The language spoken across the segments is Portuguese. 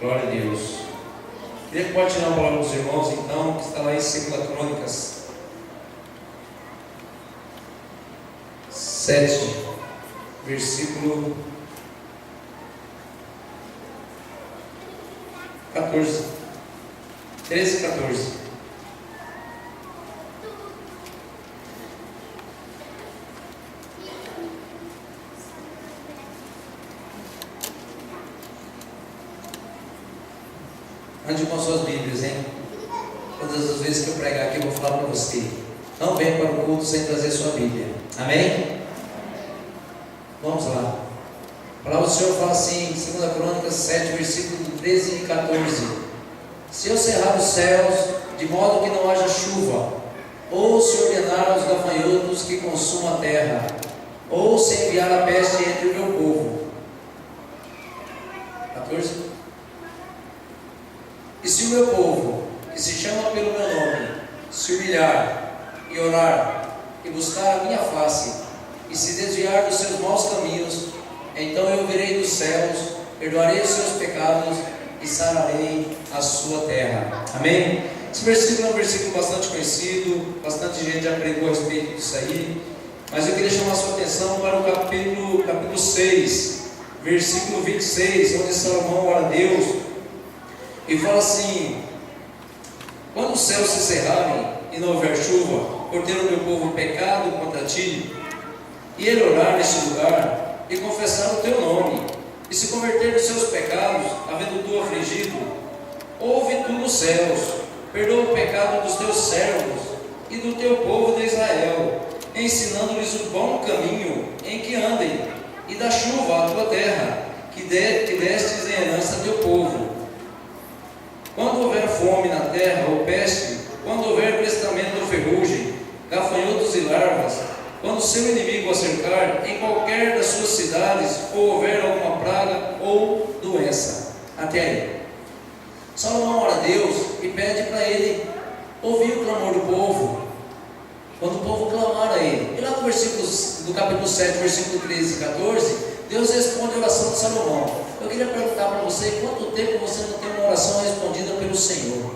Glória a Deus. Queria compartilhar uma palavra com os irmãos, então, que está lá em 2 Crônicas 7, versículo 14. 13 e 14. Ande com suas Bíblias, hein? Todas as vezes que eu pregar aqui, eu vou falar para você: não venha para o culto sem trazer sua Bíblia. Amém? Vamos lá. A palavra do Senhor fala assim, 2 Crônicas 7, versículo 13 e 14: se eu cerrar os céus, de modo que não haja chuva, ou se ordenar aos gafanhotos que consumam a terra, ou se enviar a peste entre o meu povo. 14. E se o meu povo, que se chama pelo meu nome, se humilhar e orar e buscar a minha face e se desviar dos seus maus caminhos, então eu virei dos céus, perdoarei os seus pecados e sararei a sua terra. Amém? Esse versículo é um versículo bastante conhecido, bastante gente já pregou a respeito disso aí, mas eu queria chamar a sua atenção para o capítulo 6, versículo 26, onde Salomão ora a Deus e fala assim: quando os céus se cerrarem e não houver chuva, por ter o meu povo pecado contra ti, e ele orar neste lugar e confessar o teu nome, e se converter dos seus pecados, havendo tu afligido, ouve tu nos céus, perdoa o pecado dos teus servos e do teu povo de Israel, ensinando-lhes o bom caminho em que andem, e dá chuva à tua terra, que destes em herança a teu povo. Quando houver fome na terra ou peste, quando houver crestamento ou ferrugem, gafanhotos e larvas, quando seu inimigo a cercar em qualquer das suas cidades, ou houver alguma praga ou doença. Até aí. Salomão ora a Deus e pede para ele ouvir o clamor do povo, quando o povo clamar a ele. E lá no versículo do capítulo 7, versículo 13 e 14, Deus responde a oração de Salomão. Eu queria perguntar para você: quanto tempo você não tem uma oração respondida pelo Senhor?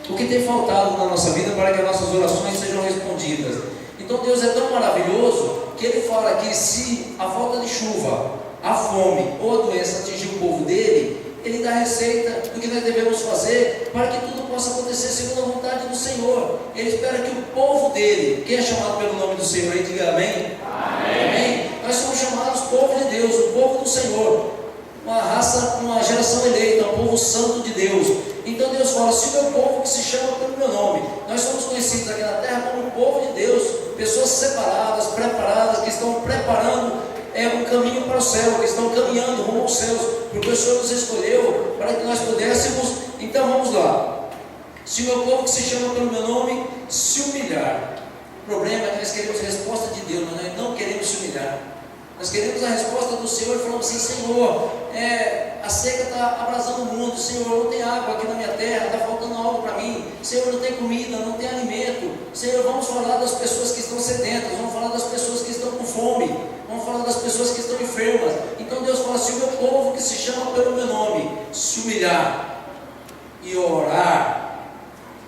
O que tem faltado na nossa vida para que as nossas orações sejam respondidas? Então Deus é tão maravilhoso que Ele fala que se a falta de chuva, a fome ou a doença atingir o povo dele, Ele dá a receita do que nós devemos fazer para que tudo possa acontecer segundo a vontade do Senhor. Ele espera que o povo dele, quem é chamado pelo nome do Senhor aí, diga amém. Amém. Amém. Nós somos chamados povo de Deus, o povo do Senhor, uma raça, uma geração eleita, um povo santo de Deus. Então Deus fala: se o meu povo, que se chama pelo meu nome, nós somos conhecidos aqui na terra como o povo de Deus, pessoas separadas, preparadas, que estão preparando um caminho para o céu, que estão caminhando rumo aos céus, porque o Senhor nos escolheu para que nós pudéssemos. Então vamos lá. Se o meu povo, que se chama pelo meu nome, se humilhar. O problema é que nós queremos a resposta de Deus, mas nós não queremos se humilhar. Nós queremos a resposta do Senhor e falamos assim: Senhor, a seca está abrasando o mundo, Senhor, não tem água aqui na minha terra, está faltando algo para mim, Senhor, não tem comida, não tem alimento, Senhor, vamos falar das pessoas que estão sedentas, vamos falar das pessoas que estão com fome, vamos falar das pessoas que estão enfermas. Então Deus fala: se o meu povo, que se chama pelo meu nome, se humilhar e orar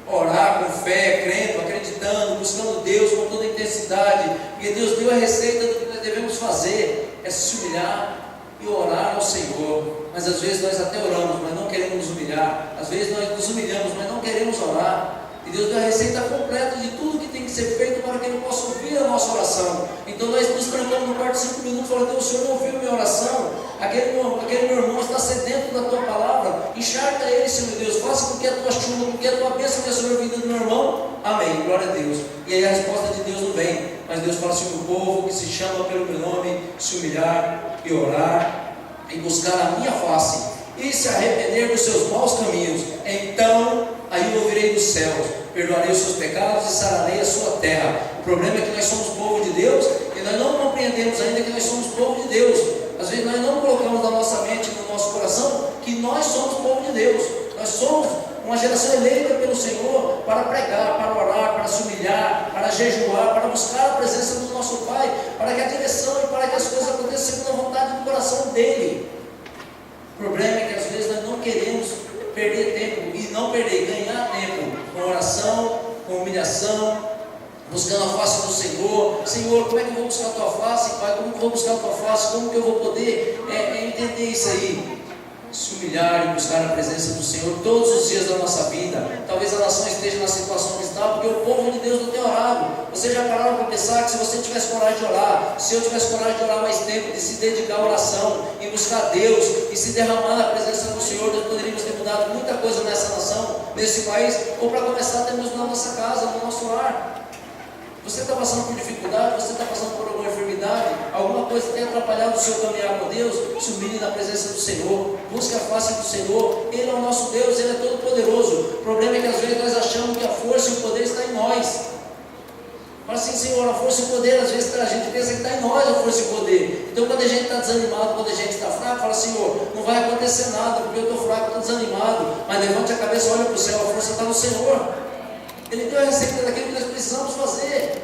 com fé, crendo, acreditando, buscando Deus com toda a intensidade, porque Deus deu a receita do que nós devemos fazer, é se humilhar e orar ao Senhor. Mas às vezes nós até oramos, mas não queremos nos humilhar. Às vezes nós nos humilhamos, mas não queremos orar. E Deus deu a receita completa de tudo que tem que ser feito para que Ele possa ouvir a nossa oração. Então nós nos trancamos no quarto 5 minutos, falando: Deus, o Senhor não ouviu minha oração, aquele meu irmão está sedento da Tua palavra, encharca ele, Senhor Deus, faça com que a Tua chuva, com que a Tua bênção tenha sobre a vida do meu irmão. Amém, glória a Deus. E aí a resposta de Deus não vem, mas Deus fala assim: o povo que se chama pelo meu nome, se humilhar e orar e buscar a minha face e se arrepender dos seus maus caminhos, então aí eu ouvirei dos céus, perdoarei os seus pecados e sararei a sua terra. O problema é que nós somos povo de Deus e nós não compreendemos ainda que nós somos povo de Deus. Às vezes nós não colocamos na nossa mente, no nosso coração, que nós somos povo de Deus. Nós somos uma geração eleita pelo Senhor para pregar, para orar, para se humilhar, para jejuar, para buscar a presença do nosso Pai, para que a direção e para que as coisas aconteçam segundo a vontade do coração dEle. O problema é que às vezes nós não queremos perder tempo, e não perder, ganhar tempo com oração, com humilhação, buscando a face do Senhor. Senhor, como é que eu vou buscar a tua face, Pai? Como que eu vou buscar a tua face? Como que eu vou poder entender isso aí? Se humilhar e buscar a presença do Senhor todos os dias da nossa vida. Talvez a nação esteja na situação que está, porque o povo de Deus não tem orado. Você já pararam para pensar que se você tivesse coragem de orar, se eu tivesse coragem de orar mais tempo, de se dedicar à oração, e buscar Deus, e se derramar na presença do Senhor, nós poderíamos ter mudado muita coisa nessa nação, nesse país, ou para começar, temos na nossa casa, no nosso lar. Você está passando por dificuldade, você está passando por alguma enfermidade, alguma coisa que tem atrapalhado o seu caminhar com Deus, se humilhe na presença do Senhor, busque a face do Senhor. Ele é o nosso Deus, Ele é todo poderoso. O problema é que às vezes nós achamos que a força e o poder está em nós. Fala assim: Senhor, a força e o poder, às vezes a gente pensa que está em nós a força e o poder. Então quando a gente está desanimado, quando a gente está fraco, fala: Senhor, não vai acontecer nada, porque eu estou fraco, estou desanimado. Mas levante a cabeça, olha para o céu, a força está no Senhor. Ele deu a receita daquilo que nós precisamos fazer.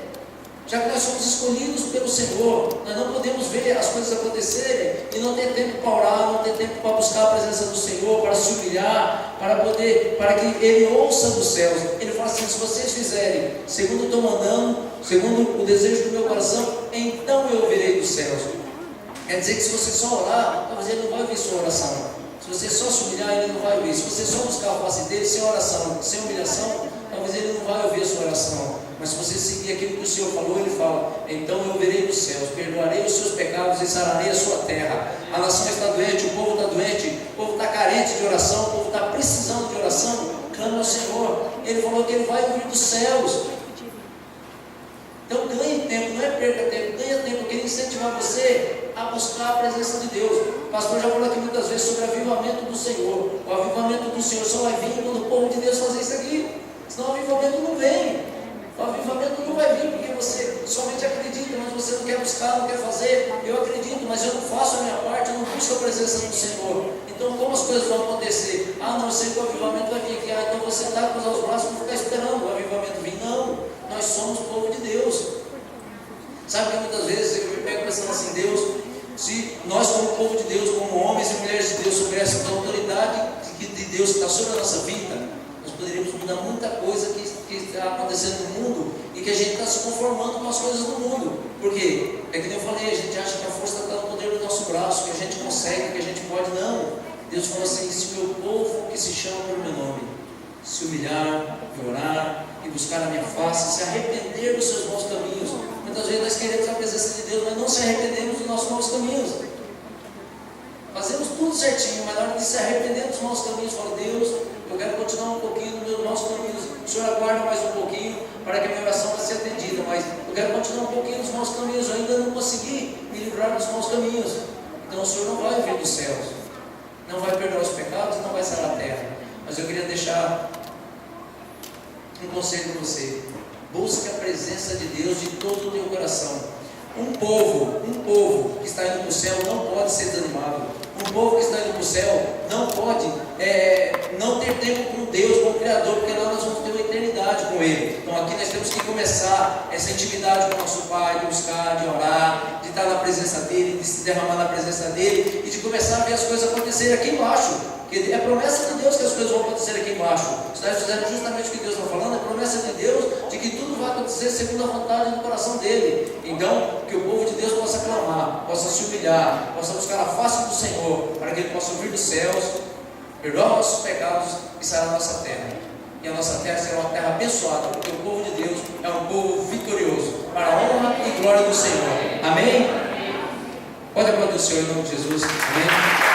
Já que nós somos escolhidos pelo Senhor, nós não podemos ver as coisas acontecerem e não ter tempo para orar, não ter tempo para buscar a presença do Senhor, para se humilhar, para que Ele ouça dos céus. Ele fala assim: se vocês fizerem segundo eu estou mandando, segundo o desejo do meu coração, então eu ouvirei dos céus. Quer dizer que se você só orar, talvez Ele não vai ouvir sua oração. Se você só se humilhar, Ele não vai ouvir. Se você só buscar a face dele, sem oração, sem humilhação, talvez Ele não vai ouvir a sua oração. Mas se você seguir aquilo que o Senhor falou, Ele fala: então eu verei dos céus, perdoarei os seus pecados e sararei a sua terra. A nação está doente, o povo está doente, o povo está carente de oração, o povo está precisando de oração. Clama ao Senhor. Ele falou que Ele vai ouvir dos céus. Então ganhe tempo, não é perca tempo, ganha tempo. Eu queria incentivar você a buscar a presença de Deus. O pastor já falou aqui muitas vezes sobre o avivamento do Senhor. O avivamento do Senhor só vai vir quando o povo de Deus fazer isso aqui. Senão o avivamento não vem. O avivamento não vai vir porque você somente acredita, mas você não quer buscar, não quer fazer. Eu acredito, mas eu não faço a minha parte, eu não busco a presença do Senhor. Então como as coisas vão acontecer? Ah, não, eu sei que o avivamento vai vir aqui. Ah, então você está com os braços e ficar esperando o avivamento vir. Não, nós somos o povo de Deus. Sabe que muitas vezes eu me pego pensando assim: Deus, se nós como povo de Deus, como homens e mulheres de Deus, soubéssemos a autoridade de Deus que está sobre a nossa vida, nós poderíamos mudar muita coisa que está acontecendo no mundo e que a gente está se conformando com as coisas do mundo. Por quê? É que nem eu falei, a gente acha que a força está no poder do nosso braço, que a gente consegue, que a gente pode. Não. Deus falou assim: se o meu povo que se chama pelo meu nome se humilhar, e orar e buscar a minha face, se arrepender dos seus maus caminhos. Muitas vezes nós queremos a presença de Deus, mas não se arrependemos dos nossos maus caminhos. Fazemos tudo certinho, mas na hora de se arrepender dos maus caminhos, fala: Deus, eu quero continuar um pouquinho nos meus maus caminhos. O Senhor aguarda mais um pouquinho para que a minha oração vai ser atendida, mas eu quero continuar um pouquinho nos maus caminhos. Eu ainda não consegui me livrar dos maus caminhos. Então o Senhor não vai vir dos céus, não vai perdoar os pecados, não vai sarar a terra. Mas eu queria deixar um conselho para você: busque a presença de Deus de todo o teu coração. Um povo que está indo para o céu não pode ser desanimado. Um povo que está indo para o céu não pode não ter tempo com Deus, com o Criador, porque lá nós vamos ter uma eternidade com Ele. Então aqui nós temos que começar essa intimidade com o nosso Pai, de buscar, de orar, de estar na presença dEle, de se derramar na presença dEle e de começar a ver as coisas acontecerem aqui embaixo. Porque é a promessa de Deus que as coisas vão acontecer aqui embaixo. Se nós fizermos justamente o que Deus está falando, é a promessa de Deus de que tudo vai acontecer segundo a vontade do coração dEle. Então, que o povo de Deus possa clamar, possa se humilhar, possa buscar a face do Senhor, para que Ele possa ouvir dos céus, perdoar nossos pecados e sarar a nossa terra. E a nossa terra será uma terra abençoada, porque o povo de Deus é um povo vitorioso, para a honra e glória do Senhor. Amém? Pode aplaudir o Senhor em nome de Jesus. Amém?